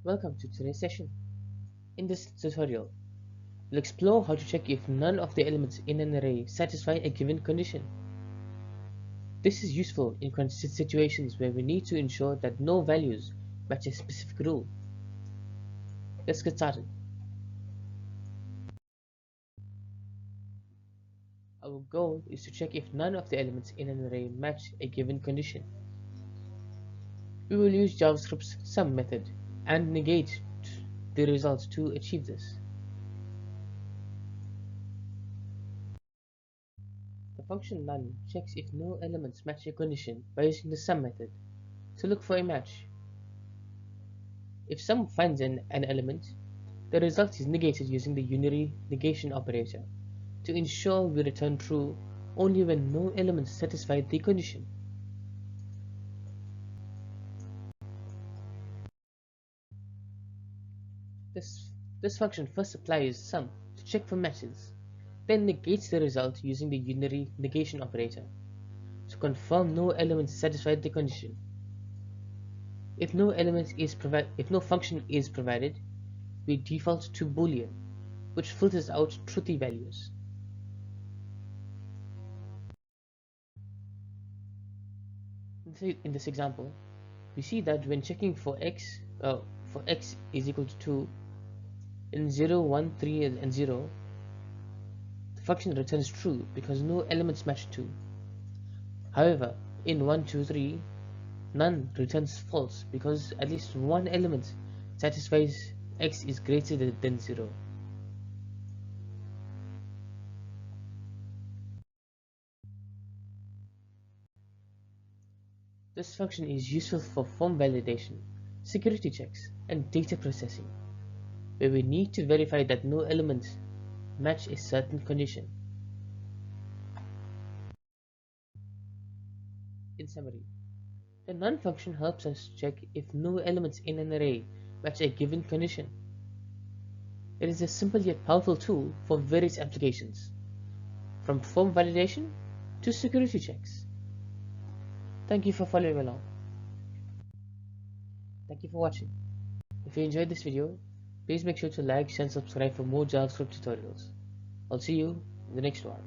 Welcome to today's session. In this tutorial, we'll explore how to check if none of the elements in an array satisfy a given condition. This is useful in situations where we need to ensure that no values match a specific rule. Let's get started. Our goal is to check if none of the elements in an array match a given condition. We will use JavaScript's sum method and negate the results to achieve this. The function none checks if no elements match a condition by using the sum method to look for a match. If sum finds an element, the result is negated using the unary negation operator to ensure we return true only when no elements satisfy the condition. This function first applies sum to check for matches, then negates the result using the unary negation operator to confirm no elements satisfied the condition. If no function is provided, we default to Boolean, which filters out truthy values. In this example, we see that when checking for x is equal to 2 in 0, 1, 3 and 0, the function returns true because no elements match 2. However, in 1, 2, 3, none returns false because at least one element satisfies x is greater than 0. This function is useful for form validation, security checks, and data processing, where we need to verify that no elements match a certain condition. In summary, the none function helps us check if no elements in an array match a given condition. It is a simple yet powerful tool for various applications, from form validation to security checks. Thank you for following along. Thank you for watching. If you enjoyed this video, please make sure to like, share and subscribe for more JavaScript tutorials. I'll see you in the next one.